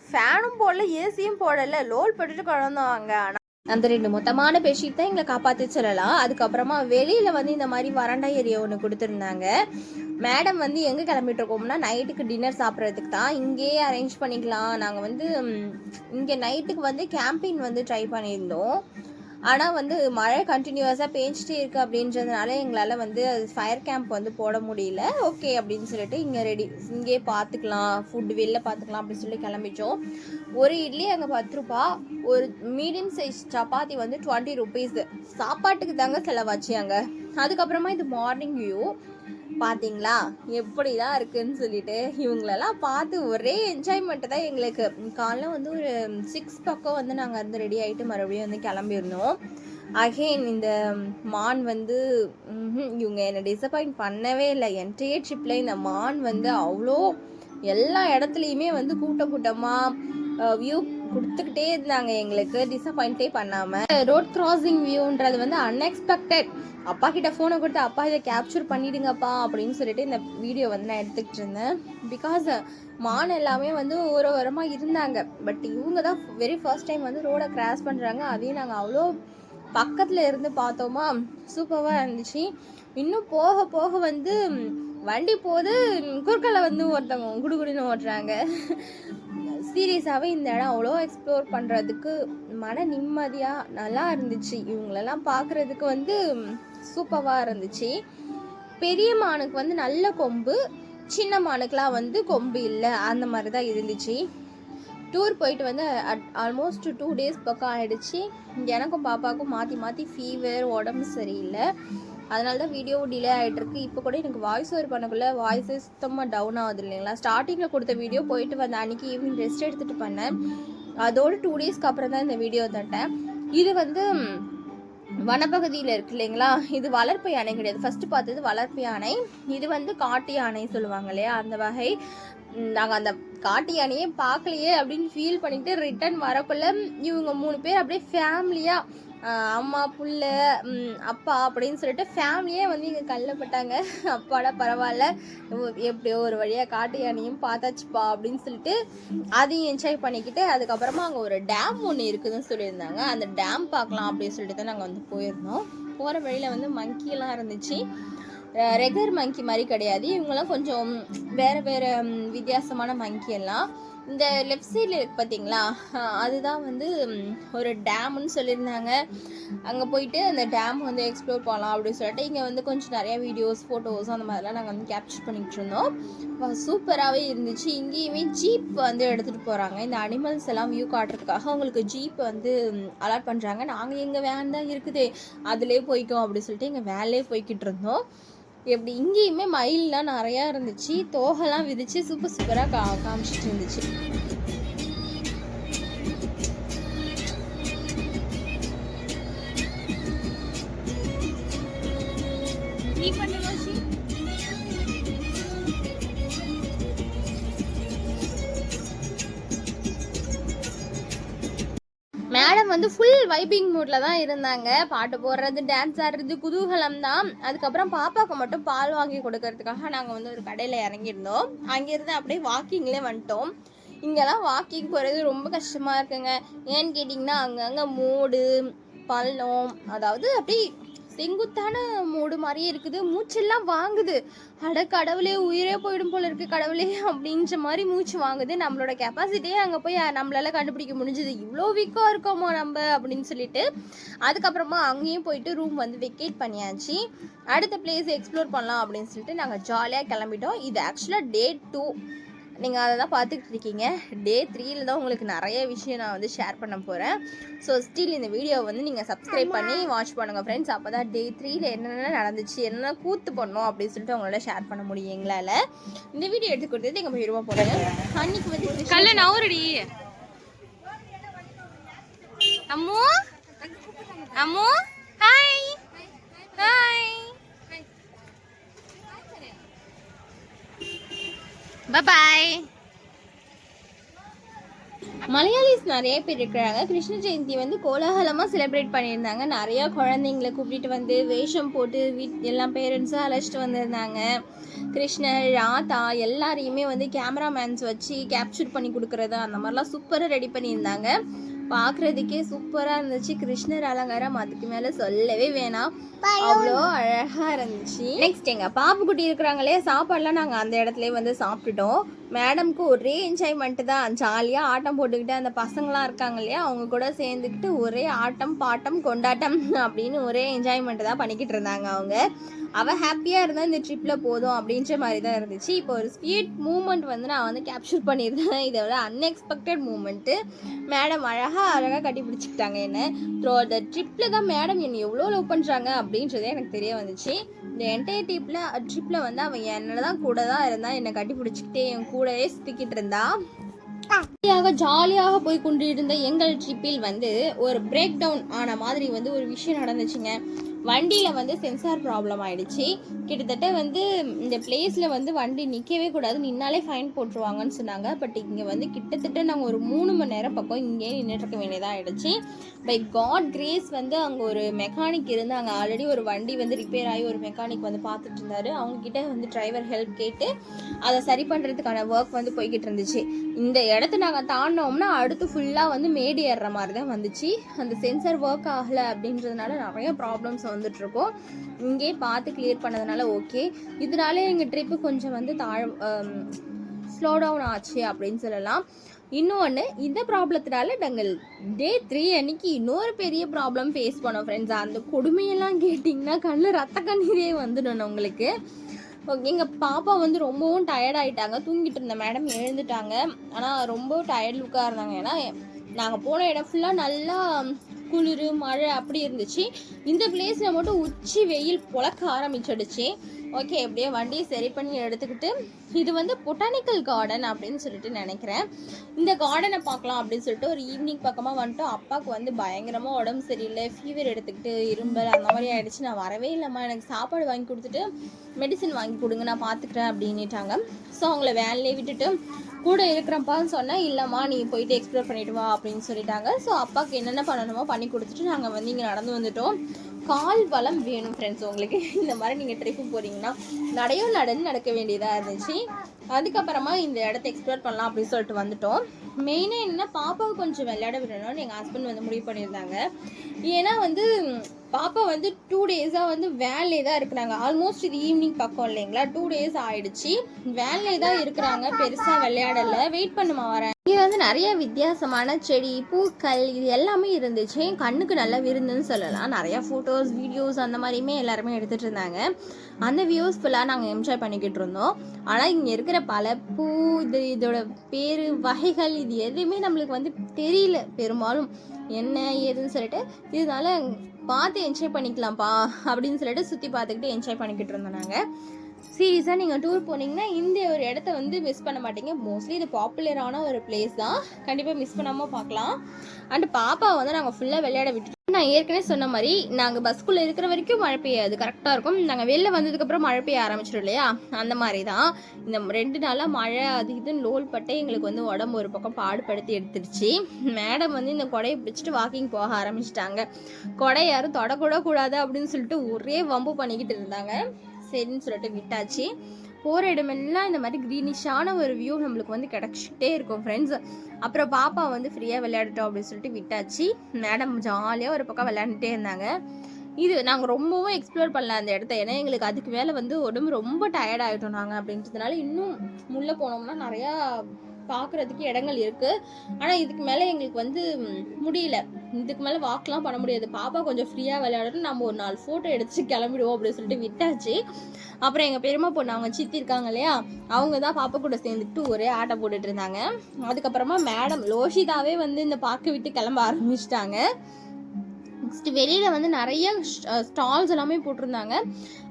ஃபேனும் போடல ஏசியும் போடலை, லோல் பட்டுட்டு கிடந்தோம் அங்கே. ஆனால் அந்த 2 மொத்தமான பெட்ஷீட் தான் எங்களை காப்பாற்றி சொல்லலாம். அதுக்கப்புறமா வெளியில் வந்து இந்த மாதிரி வராண்டா ஏரியா ஒன்று கொடுத்துருந்தாங்க. மேடம் வந்து எங்கே கிளம்பிட்டு இருக்கோம்னா நைட்டுக்கு டின்னர் சாப்பிட்றதுக்கு தான். இங்கேயே அரேஞ்ச் பண்ணிக்கலாம். நாங்கள் வந்து இங்கே நைட்டுக்கு வந்து கேம்பிங் வந்து ட்ரை பண்ணியிருந்தோம். ஆனால் வந்து மழை கண்டினியூஸாக பேஞ்சிட்டே இருக்குது அப்படின்றதுனால எங்களால் வந்து ஃபயர் கேம்ப் வந்து போட முடியல. ஓகே அப்படின்னு சொல்லிட்டு இங்கே பார்த்துக்கலாம், ஃபுட்டு வெளில பார்த்துக்கலாம் அப்படின்னு சொல்லி கிளம்பிட்டோம். ஒரு இட்லி அங்கே 10 ரூபா, ஒரு மீடியம் சைஸ் சப்பாத்தி வந்து 20 ருபீஸ். சாப்பாட்டுக்கு தாங்க செலவாச்சு அங்கே. அதுக்கப்புறமா இது மார்னிங் வியூ பார்த்தீங்களா எப்படி தான் இருக்குன்னு சொல்லிட்டு. இவங்களெல்லாம் பார்த்து ஒரே என்ஜாய்மெண்ட்டு தான் எங்களுக்கு. காலைல வந்து ஒரு 6 பக்கம் வந்து நாங்கள் வந்து ரெடி ஆகிட்டு மறுபடியும் வந்து கிளம்பியிருந்தோம். அகெயின் இந்த மான் வந்து இவங்க என்னை டிசப்பாயிண்ட் பண்ணவே இல்லை. என்டையர் ட்ரிப்பில் இந்த மான் வந்து அவ்வளோ எல்லா இடத்துலையுமே வந்து கூட்டமாக வியூ கொடுத்துக்கிட்டே இருந்தாங்க, எங்களுக்கு டிசப்பாயிண்டே பண்ணாமல். ரோட் கிராசிங் வியூன்றது வந்து அன்எக்ஸ்பெக்டட். அப்பா கிட்ட ஃபோனை கொடுத்து, அப்பா இதை கேப்சர் பண்ணிடுங்கப்பா அப்படின்னு சொல்லிட்டு இந்த வீடியோ வந்து நான் எடுத்துக்கிட்டு இருந்தேன். பிகாஸ் மான் எல்லாமே வந்து ஒரு வாரமாக இருந்தாங்க. பட் இவங்க தான் வெரி ஃபர்ஸ்ட் டைம் வந்து ரோடை கிராஸ் பண்ணுறாங்க. அதையும் நாங்கள் அவ்வளோ பக்கத்தில் இருந்து பார்த்தோமா, சூப்பராக இருந்துச்சு. இன்னும் போக போக வந்து வண்டி போது குறுக்கலை வந்து ஒருத்தவங்க குடுகுடுன்னு ஓட்டுறாங்க. சீரியஸாகவே இந்த இடம் அவ்வளோ எக்ஸ்ப்ளோர் பண்ணுறதுக்கு மன நிம்மதியாக நல்லா இருந்துச்சு. இவங்களெல்லாம் பார்க்குறதுக்கு வந்து சூப்பராக இருந்துச்சு. பெரிய மானுக்கு வந்து நல்ல கொம்பு, சின்ன மானுக்கெலாம் வந்து கொம்பு இல்லை, அந்த மாதிரி தான் இருந்துச்சு. டூர் போயிட்டு வந்து ஆல்மோஸ்ட் 2 days பக்கம் ஆகிடுச்சு. எனக்கும் பாப்பாவுக்கும் மாற்றி மாற்றி ஃபீவர், உடம்பு சரியில்லை. அதனால தான் வீடியோ டிலே ஆகிட்டுருக்கு. இப்போ கூட எனக்கு வாய்ஸ் ஓவர் பண்ணக்குள்ளே வாய்ஸே சுத்தமாக டவுன் ஆகுது இல்லைங்களா. ஸ்டார்டிங்கில் கொடுத்த வீடியோ போயிட்டு வந்த அன்றைக்கி ஈவினிங் ரெஸ்ட் எடுத்துகிட்டு பண்ணேன். அதோடு 2 daysக்கு அப்புறம் தான் இந்த வீடியோ தட்டேன். இது வந்து வனப்பகுதியில் இருக்கு இல்லைங்களா. இது வளர்ப்பு யானை கிடையாது. ஃபஸ்ட்டு பார்த்தது வளர்ப்பு யானை. இது வந்து காட்டு யானை சொல்லுவாங்க இல்லையா, அந்த வகை. நாங்கள் அந்த காட்டு யானையே பார்க்கலையே அப்படின்னு ஃபீல் பண்ணிட்டு ரிட்டர்ன் வரக்குள்ள இவங்க 3 பேர் அப்படியே ஃபேமிலியாக, அம்மா, புள்ள, அப்பா அப்படின்னு சொல்லிட்டு ஃபேமிலியே வந்து இங்கே கல்லப்பட்டாங்க. அப்பாடா பரவாயில்ல, எப்படியோ ஒரு வழியாக காட்டு யானையும் பார்த்தாச்சுப்பா அப்படின்னு சொல்லிட்டு அதையும் என்ஜாய் பண்ணிக்கிட்டு, அதுக்கப்புறமா அங்கே ஒரு டேம் ஒன்று இருக்குதுன்னு சொல்லியிருந்தாங்க. அந்த டேம் பார்க்கலாம் அப்படின்னு சொல்லிட்டு தான் நாங்கள் வந்து போயிருந்தோம். போகிற வழியில் வந்து மங்கியெல்லாம் இருந்துச்சு. ரெகுலர் மங்கி மாதிரி கிடையாது, இவங்கெல்லாம் கொஞ்சம் வேறு வேறு வித்தியாசமான மங்கி எல்லாம். இந்த லெஃப்ட் சைடில் இருக்கு பார்த்தீங்களா, அதுதான் வந்து ஒரு டேம்னு சொல்லியிருந்தாங்க. அங்கே போயிட்டு அந்த டேம் வந்து எக்ஸ்ப்ளோர் பண்ணலாம் அப்படின்னு சொல்லிட்டு இங்கே வந்து கொஞ்சம் நிறையா வீடியோஸ், ஃபோட்டோஸ் அந்த மாதிரிலாம் நாங்கள் வந்து கேப்சர் பண்ணிகிட்டு இருந்தோம். சூப்பராகவே இருந்துச்சு. இங்கேயுமே ஜீப் வந்து எடுத்துகிட்டு போகிறாங்க. இந்த அனிமல்ஸ் எல்லாம் வியூ காட்டுறதுக்காக அவங்களுக்கு ஜீப் வந்து அலாட் பண்ணுறாங்க. நாங்கள் எங்கள் வேன் தான் இருக்குது, அதிலே போய்க்கோம் அப்படின்னு சொல்லிட்டு எங்கள் வேன்லேயே போய்கிட்டு இருந்தோம். எப்படி இங்கேயுமே மயில்லாம் நிறையா இருந்துச்சு. தோகைலாம் விதிச்சு சூப்பராக காமிச்சிட்டு இருந்துச்சு. மேடம் வந்து ஃபுல் வைபிங் மூடில் தான் இருந்தாங்க. பாட்டு போடுறது, டான்ஸ் ஆடுறது, குதூகலம் தான். அதுக்கப்புறம் பாப்பாவுக்கு மட்டும் பால் வாங்கி கொடுக்கறதுக்காக நாங்கள் வந்து ஒரு கடையில் இறங்கியிருந்தோம். அங்கேருந்து அப்படியே வாக்கிங்லேயே வந்துட்டோம். இங்கெல்லாம் வாக்கிங் போகிறது ரொம்ப கஷ்டமாக இருக்குங்க. ஏன்னு கேட்டிங்கன்னா அங்கங்கே மூடு, பள்ளம், அதாவது அப்படி செங்குத்தான மூடு மாதிரியே இருக்குது. மூச்செல்லாம் வாங்குது. அட கடவுளே, உயிரே போயிடும் போல இருக்குது கடவுளே அப்படின்ற மாதிரி மூச்சு வாங்குது. நம்மளோட கெப்பாசிட்டியே அங்கே போய் நம்மளால கண்டுபிடிக்க முடிஞ்சுது, இவ்வளோ வீக்காக இருக்கோமோ நம்ம அப்படின்னு சொல்லிட்டு. அதுக்கப்புறமா அங்கேயும் போயிட்டு ரூம் வந்து வெக்கேட் பண்ணியாச்சு. அடுத்த பிளேஸ் எக்ஸ்ப்ளோர் பண்ணலாம் அப்படின்னு சொல்லிட்டு நாங்கள் ஜாலியாக கிளம்பிட்டோம். இது ஆக்சுவலாக Day 2. நீங்கள் அதை தான் பார்த்துக்கிட்டு இருக்கீங்க. Day 3 தான் உங்களுக்கு நிறைய விஷயம் நான் வந்து ஷேர் பண்ண போகிறேன். ஸோ ஸ்டில் இந்த வீடியோ வந்து நீங்கள் சப்ஸ்கிரைப் பண்ணி வாட்ச் பண்ணுங்கள் ஃப்ரெண்ட்ஸ். அப்போ தான் Day 3 என்னென்ன நடந்துச்சு, என்னென்ன கூத்து பண்ணோம் அப்படின்னு சொல்லிட்டு அவங்களோட ஷேர் பண்ண முடியும் எங்களால். இந்த வீடியோ எடுத்து கொடுத்தது எங்கள் போயிடுவா போகிறேன். அன்னைக்கு வந்து கல்ல நவரடி அம்மு அம்மு ஹாய் ஹாய் பாய். மலையாளிஸ் நிறைய பேர் இருக்கிறாங்க. கிருஷ்ண ஜெயந்தி வந்து கோலாகலமாக செலிப்ரேட் பண்ணியிருந்தாங்க. நிறையா குழந்தைங்களை கூப்பிட்டு வந்து வேஷம் போட்டு எல்லாம் பேரண்ட்ஸும் அழைச்சிட்டு வந்திருந்தாங்க. கிருஷ்ணர், ராதா எல்லாரையுமே வந்து கேமராமேன்ஸ் வச்சு கேப்சர் பண்ணி கொடுக்குறது அந்த மாதிரிலாம் சூப்பராக ரெடி பண்ணியிருந்தாங்க. பார்க்குறதுக்கே சூப்பராக இருந்துச்சு. கிருஷ்ணர் அலங்காரம் அதுக்கு மேலே சொல்லவே வேணாம், அவ்வளோ அழகாக இருந்துச்சு. நெக்ஸ்ட் எங்கள் பாப்புக்குட்டி இருக்கிறாங்களே, சாப்பாடுலாம் நாங்கள் அந்த இடத்துல வந்து சாப்பிட்டுட்டோம். மேடம்க்கு ஒரே என்ஜாய்மெண்ட்டு தான். ஜாலியாக ஆட்டம் போட்டுக்கிட்டு அந்த பசங்களாம் இருக்காங்க இல்லையா, அவங்க கூட சேர்ந்துக்கிட்டு ஒரே ஆட்டம் பாட்டம் கொண்டாட்டம் அப்படின்னு ஒரே என்ஜாய்மெண்ட்டு தான் பண்ணிக்கிட்டு இருந்தாங்க அவங்க. அவள் ஹாப்பியாக இருந்தால் இந்த ட்ரிப்பில் போதும் அப்படின்ற மாதிரி தான் இருந்துச்சு. இப்போ ஒரு ஸ்வீட் மூமெண்ட் வந்து நான் வந்து கேப்சர் பண்ணியிருந்தேன். இதோட அன்எக்ஸ்பெக்டட் மூமெண்ட்டு. மேடம் அழகாக கட்டி பிடிச்சிக்கிட்டாங்க என்ன. த்ரூ அந்த ட்ரிப்பில் தான் மேடம் என்னை எவ்வளோ லவ் பண்ணுறாங்க அப்படின்றதே எனக்கு தெரிய வந்துச்சு. இந்த என்டையர் ட்ரிப்பில் வந்து அவன் என்னோட தான் கூட தான் இருந்தா, என்னை கட்டி பிடிச்சிக்கிட்டே என் கூடவே சுற்றிக்கிட்டு இருந்தா. ஜாலியாக போய் கொண்டிருந்த எங்கள் ட்ரிப்பில் வந்து ஒரு பிரேக் டவுன் ஆன மாதிரி வந்து ஒரு விஷயம் நடந்துச்சுங்க. வண்டியில் வந்து சென்சார் ப்ராப்ளம் ஆகிடுச்சு. கிட்டத்தட்ட வந்து இந்த பிளேஸில் வந்து வண்டி நிற்கவே கூடாது, நின்னாலே ஃபைன் போட்டுருவாங்கன்னு சொன்னாங்க. பட் இங்கே வந்து கிட்டத்தட்ட நாங்கள் ஒரு 3 மணி நேரம் பக்கம் இங்கே நின்றுட்டுருக்க வேண்டியதாக ஆகிடுச்சு. பை காட் கிரேஸ் வந்து அங்கே ஒரு மெக்கானிக் இருந்தாங்க. ஆல்ரெடி ஒரு வண்டி வந்து ரிப்பேர் ஆகி ஒரு மெக்கானிக் வந்து பார்த்துட்டு இருந்தார். அவங்கக்கிட்ட வந்து டிரைவர் ஹெல்ப் கேட்டு அதை சரி பண்ணுறதுக்கான ஒர்க் வந்து போய்கிட்டு இருந்துச்சு. இந்த இடத்த நாங்கள் தாண்டினோம்னா அடுத்து ஃபுல்லாக வந்து மேடு ஏறுற மாதிரி தான் வந்துச்சு. அந்த சென்சார் ஒர்க் ஆகலை அப்படின்றதுனால நிறைய ப்ராப்ளம்ஸ் வந்துட்டுருக்கோம். இங்கே பார்த்து கிளியர் பண்ணதுனால ஓகே. இதனால எங்கள் ட்ரிப்பு கொஞ்சம் வந்து ஸ்லோ டவுன் ஆச்சு அப்படின்னு சொல்லலாம். இன்னொன்று, இந்த ப்ராப்ளத்தினால நாங்கள் டே 3 அன்னைக்கு இன்னொரு பெரிய ப்ராப்ளம் ஃபேஸ் பண்ணோம் ஃப்ரெண்ட்ஸ். அந்த கொடுமையெல்லாம் கேட்டிங்கன்னா கண்ணில் ரத்த கண்ணீரே வந்துடும் உங்களுக்கு. எங்கள் பாப்பா வந்து ரொம்பவும் டயர்ட் ஆகிட்டாங்க. தூங்கிட்டு இருந்த மேடம் எழுந்துட்டாங்க. ஆனால் ரொம்ப டயர்ட் லுக்காக இருந்தாங்க. ஏன்னா நாங்கள் போன இடம் ஃபுல்லாக நல்லா குளிர் மழை அப்படி இருந்துச்சு. இந்த பிளேஸில் மட்டும் உச்சி வெயில் பொழக்க ஆரம்பிச்சிடுச்சு. ஓகே, எப்படியோ வண்டியை சரி பண்ணி எடுத்துக்கிட்டு இது வந்து பொட்டானிக்கல் கார்டன் அப்படின்னு சொல்லிட்டு நினைக்கிறேன். இந்த கார்டனை பார்க்கலாம் அப்படின்னு சொல்லிட்டு ஒரு ஈவினிங் பக்கமாக வந்துட்டோம். அப்பாவுக்கு வந்து பயங்கரமாக உடம்பு சரியில்லை, ஃபீவர் எடுத்துக்கிட்டு இரும்பல் அந்த மாதிரி ஆகிடுச்சு. நான் வரவே இல்லைம்மா, எனக்கு சாப்பாடு வாங்கி கொடுத்துட்டு மெடிசன் வாங்கி கொடுங்க, நான் பார்த்துக்கிறேன் அப்படின்னுட்டாங்க. ஸோ அவங்கள வேலையே விட்டுட்டு கூட இருக்கிறப்பான்னு சொன்னேன். இல்லைம்மா நீ போயிட்டு எக்ஸ்ப்ளோர் பண்ணிட்டு வா அப்படின்னு சொல்லிட்டாங்க. ஸோ அப்பாவுக்கு என்னென்ன பண்ணணுமோ பண்ணி கொடுத்துட்டு நாங்கள் வந்து இங்கே நடந்து வந்துட்டோம். கால் பலம் வேணும் ஃப்ரெண்ட்ஸ் உங்களுக்கு. இந்த மாதிரி நீங்கள் ட்ரிப்பு போகிறீங்கன்னா நடந்து நடக்க வேண்டியதாக இருந்துச்சு. அதுக்கப்புறமா இந்த இடத்த எக்ஸ்ப்ளோர் பண்ணலாம் அப்படின்னு சொல்லிட்டு வந்துட்டோம். மெயினாக என்ன, பாப்பாவை கொஞ்சம் விளையாட விடணும்னு எங்கள் ஹஸ்பண்ட் வந்து முடிவு பண்ணியிருந்தாங்க. ஏன்னா வந்து பாப்பா வந்து 2 டேஸாக வந்து வேன்லே தான் இருக்கிறாங்க. ஆல்மோஸ்ட் இது ஈவினிங் பக்கம் இல்லைங்களா, 2 டேஸ் ஆகிடுச்சு. வேன்லே தான் இருக்கிறாங்க, பெருசாக விளையாடலை. வெயிட் பண்ணுமா வரேன். இங்கே வந்து நிறைய வித்தியாசமான செடி பூக்கள் இது எல்லாமே இருந்துச்சு. கண்ணுக்கு நல்ல விருந்துன்னு சொல்லலாம். நிறையா ஃபோட்டோஸ் வீடியோஸ் அந்த மாதிரியுமே எல்லாருமே எடுத்துகிட்டு இருந்தாங்க. அந்த வியூஸ் ஃபுல்லாக நாங்கள் என்ஜாய் பண்ணிக்கிட்டு இருந்தோம். ஆனால் இங்கே இருக்கிற பல பூ இதோட பேர் வகைகள் இது எதுவுமே நம்மளுக்கு வந்து தெரியல பெரும்பாலும் என்ன ஏதுன்னு சொல்லிட்டு. இதனால பார்த்து என்ஜாய் பண்ணிக்கலாம்ப்பா அப்படின்னு சொல்லிட்டு சுற்றி பார்த்துக்கிட்டு என்ஜாய் பண்ணிக்கிட்டு இருந்தோம். நாங்கள் சீரியஸாக நீங்கள் டூர் போனீங்கன்னா இந்த ஒரு இடத்த வந்து மிஸ் பண்ண மாட்டீங்க. மோஸ்ட்லி இது பாப்புலரான ஒரு பிளேஸ் தான், கண்டிப்பாக மிஸ் பண்ணாமல் பார்க்கலாம். அண்ட் பாப்பா வந்து நாங்கள் ஃபுல்லாக விளையாட விட்டுட்டோம். நான் ஏற்கனவே சொன்ன மாதிரி நாங்கள் பஸ்குள்ளே இருக்கிற வரைக்கும் மழை பெய்யாது, கரெக்டாக இருக்கும். நாங்கள் வெளில வந்ததுக்கப்புறம் மழை பெய்ய ஆரம்பிச்சிடும் இல்லையா, அந்த மாதிரி தான். இந்த 2 நாளாக மழை அது இதுன்னு லோல் பட்டே எங்களுக்கு வந்து உடம்பு ஒரு பக்கம் பாடுபடுத்தி எடுத்துருச்சு. மேடம் வந்து இந்த கொடையை பிடிச்சிட்டு வாக்கிங் போக ஆரம்பிச்சிட்டாங்க. கொடை யாரும் தொடக்கூட கூடாது அப்படின்னு சொல்லிட்டு ஒரே வம்பு பண்ணிக்கிட்டு இருந்தாங்க. சரின்னு சொல்லிட்டு விட்டாச்சு. போகிற இடமெல்லாம் இந்த மாதிரி க்ரீனிஷான ஒரு வியூ நம்மளுக்கு வந்து கிடச்சிட்டே இருக்கும் ஃப்ரெண்ட்ஸ். அப்புறம் பாப்பா வந்து ஃப்ரீயாக விளையாடட்டும் அப்படின்னு சொல்லிட்டு விட்டாச்சு. மேடம் ஜாலியாக ஒரு பக்கம் விளையாண்டுட்டே இருந்தாங்க. இது நாங்கள் ரொம்பவும் எக்ஸ்ப்ளோர் பண்ணல அந்த இடத்த. ஏன்னா எங்களுக்கு அதுக்கு மேலே வந்து உடம்பு ரொம்ப டயர்ட் ஆகிட்டோம் நாங்கள். அப்படின்றதுனால இன்னும் உள்ளே போனோம்னா நிறையா பார்க்குறதுக்கு இடங்கள் இருக்குது. ஆனால் இதுக்கு மேலே எங்களுக்கு வந்து முடியல. இதுக்கு மேலே வாக்லாம் பண்ண முடியாது. பாப்பா கொஞ்சம் ஃப்ரீயாக விளையாடணும், நம்ம ஒரு 4 ஃபோட்டோ எடுத்து கிளம்பிடுவோம் அப்படின்னு சொல்லிட்டு விட்டாச்சு. அப்புறம் எங்கள் பெரியம்மா பொண்ணு அவங்க சித்தி இருக்காங்க இல்லையா, அவங்க தான் பாப்பா கூட சேர்ந்துட்டு ஒரே ஆட்டை போட்டுட்டு இருந்தாங்க. அதுக்கப்புறமா மேடம் லோஷிதாவே வந்து இந்த பார்க்க விட்டு கிளம்ப ஆரம்பிச்சிட்டாங்க. நெக்ஸ்ட் வெளியில் வந்து நிறைய ஸ்டால்ஸ் எல்லாமே போட்டிருந்தாங்க.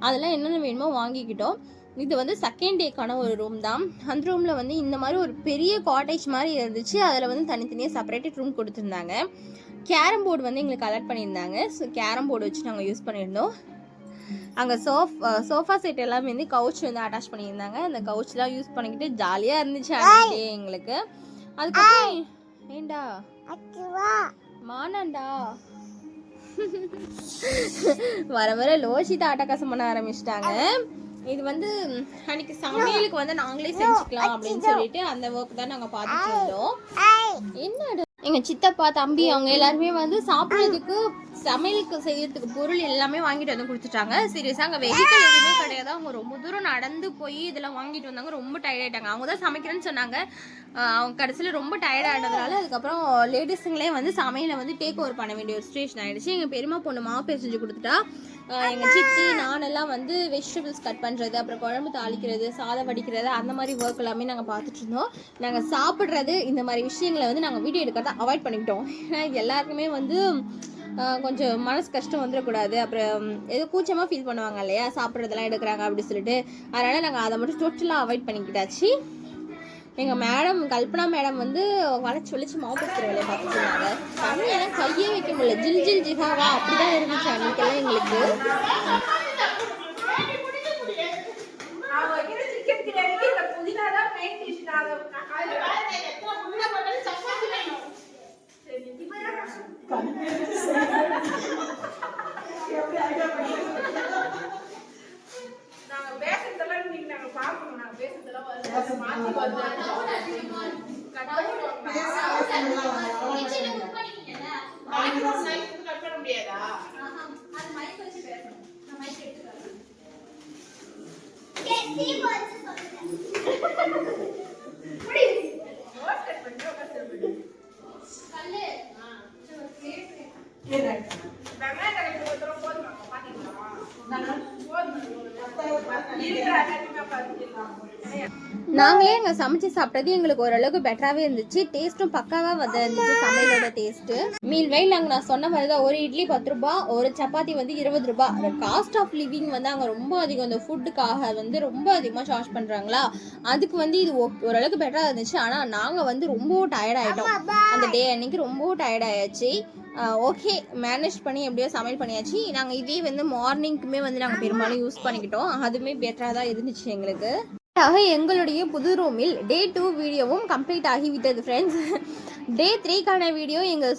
அதெல்லாம் என்னென்ன வேணுமோ வாங்கிக்கிட்டோம். இது வந்து செகண்ட் டேக்கான ஒரு ரூம் தான். அந்த ரூமில் வந்து இந்த மாதிரி ஒரு பெரிய காட்டேஜ் மாதிரி இருந்துச்சு. அதில் வந்து தனித்தனியாக செப்பரேட்டட் ரூம் கொடுத்துருந்தாங்க. கேரம் போர்டு வந்து எங்களுக்கு கலெக்ட் பண்ணியிருந்தாங்க. ஸோ கேரம் போர்டு வச்சு நாங்கள் யூஸ் பண்ணியிருந்தோம். அங்கே சோஃபா செட் எல்லாமே வந்து கவுச் வந்து அட்டாச் பண்ணியிருந்தாங்க. அந்த கவுச்லாம் யூஸ் பண்ணிக்கிட்டு ஜாலியாக இருந்துச்சு அன்றைக்கி எங்களுக்கு. அதுக்கப்புறம் ஏண்டா மானாண்டா வர வர லோஷிதா ஆட்டக்காசம் பண்ண ஆரம்பிச்சிட்டாங்க. இது வந்து அன்னைக்கு சமையலுக்கு வந்து நாங்களே செஞ்சுக்கலாம் அப்படின்னு சொல்லிட்டு அந்த ஒர்க் தான் நாங்கள் பார்த்துட்டு இருந்தோம். என்னடா எங்கள் சித்தப்பா தம்பி அவங்க எல்லாருமே வந்து சாப்பிட்றதுக்கு சமையலுக்கு செய்யறதுக்கு பொருள் எல்லாமே வாங்கிட்டு வந்து கொடுத்துட்டாங்க. சீரியஸாக அங்கே வெஹிக்கிள் எதுவுமே கிடையாது. அவங்க ரொம்ப தூரம் நடந்து போய் இதெல்லாம் வாங்கிட்டு வந்தாங்க. ரொம்ப டயர்ட் ஆகிட்டாங்க. அவங்க தான் சமைக்கிறேன்னு சொன்னாங்க. அவங்க கடைசியில் ரொம்ப டயர்ட் ஆகிட்டதுனால அதுக்கப்புறம் லேடிஸுங்களே வந்து சமையலை வந்து டேக் ஓவர் பண்ண வேண்டிய ஒரு சுச்சுவேஷன் ஆகிடுச்சு. எங்கள் பெரியம்மா பொண்ணு மாவு செஞ்சு கொடுத்துட்டா. எங்கள் சித்தி நானெல்லாம் வந்து வெஜிடபிள்ஸ் கட் பண்ணுறது, அப்புறம் குழம்பு தாளிக்கிறது, சாதம் வடிக்கிறது, அந்த மாதிரி ஒர்க் எல்லாமே நாங்கள் பார்த்துட்டு இருந்தோம். நாங்கள் சாப்பிட்றது இந்த மாதிரி விஷயங்களை வந்து நாங்கள் வீடியோ எடுக்கிறத அவாய்ட் பண்ணிக்கிட்டோம். ஏன்னா இது எல்லாருக்குமே வந்து கொஞ்சம் மனசு கஷ்டம் வந்துடக்கூடாது. அப்புறம் ஏதோ கூச்சமாக ஃபீல் பண்ணுவாங்க இல்லையா சாப்பிட்றதெல்லாம் எடுக்கிறாங்க அப்படி சொல்லிட்டு. அதனால் நாங்கள் அதை மட்டும் டோட்டலாக அவாய்ட் பண்ணிக்கிட்டாச்சு. எங்கள் மேடம் கல்பனா மேடம் வந்து வளைச்சி வளைச்சி மாவு பிடிக்கிற வேலையை பார்த்துட்டு இருந்தாங்க. தண்ணியெல்லாம் கையே வைக்க முடியல, ஜில் ஜில் ஜிகாவா அப்படிதான் இருந்துச்சு அன்னைக்கெல்லாம் எங்களுக்கு. நாங்களே அங்கே சமைச்சு சாப்பிட்டது எங்களுக்கு ஓரளவுக்கு பெட்டராகவே இருந்துச்சு. டேஸ்ட்டும் பக்காவாக வந்து இருந்துச்சு சமையலோட டேஸ்ட்டு. மீன்வைல் அங்கே நான் சொன்ன மாதிரி தான், ஒரு இட்லி 10 ரூபா, ஒரு சப்பாத்தி வந்து 20 ரூபா. காஸ்ட் ஆஃப் லிவிங் வந்து அங்கே ரொம்ப அதிகம். அந்த ஃபுட்டுக்காக வந்து ரொம்ப அதிகமாக சார்ஜ் பண்ணுறாங்களா, அதுக்கு வந்து இது ஓரளவுக்கு பெட்டராக இருந்துச்சு. ஆனால் நாங்கள் வந்து ரொம்ப டயர்ட் ஆகிட்டோம் அந்த டே அன்னைக்கு, ரொம்ப டயர்ட் ஆயாச்சு. ஓகே, மேனேஜ் பண்ணி எப்படியோ சமையல் பண்ணியாச்சு. நாங்கள் இதே வந்து மார்னிங்க்குமே வந்து நாங்கள் பெரும்பாலும் யூஸ் பண்ணிக்கிட்டோம். அதுவுமே பெட்டராக தான் இருந்துச்சு எங்களுக்கு. எங்களுடைய புது ரூமில் டே 2 வீடியோவும் கம்ப்ளீட் ஆகிவிட்டது ஃப்ரெண்ட்ஸ். டே 3க்கான வீடியோ எங்கள்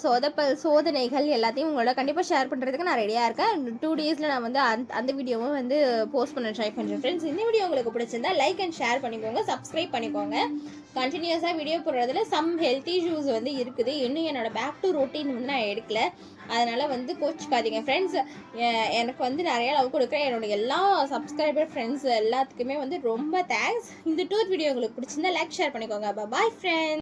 சோதனைகள் எல்லாத்தையும் உங்களோட கண்டிப்பாக ஷேர் பண்ணுறதுக்கு நான் ரெடியாக இருக்கேன். 2 டேஸில் நான் வந்து அந்த வீடியோவும் வந்து போஸ்ட் பண்ண ட்ரை பண்ணுறேன் ஃப்ரெண்ட்ஸ். இந்த வீடியோ உங்களுக்கு பிடிச்சிருந்தா லைக் அண்ட் ஷேர் பண்ணிக்கோங்க, சப்ஸ்கிரைப் பண்ணிக்கோங்க. கண்டினியூஸாக வீடியோ போடுறதுல சம் ஹெல்த் இஷ்யூஸ் வந்து இருக்குது. இன்னும் என்னோட பேக் டு ரொட்டீன் வந்து நான் எடுக்கல, அதனால் வந்து கோச்சிக்காதீங்க ஃப்ரெண்ட்ஸ். எனக்கு வந்து நிறையா லவ் கொடுக்குறேன் என்னோட எல்லா சப்ஸ்கிரைபர் ஃப்ரெண்ட்ஸ் எல்லாத்துக்குமே வந்து ரொம்ப தேங்க்ஸ். இந்த டூர் வீடியோ உங்களுக்கு பிடிச்சிருந்தா லைக் ஷேர் பண்ணிக்கோங்க. Bye friends.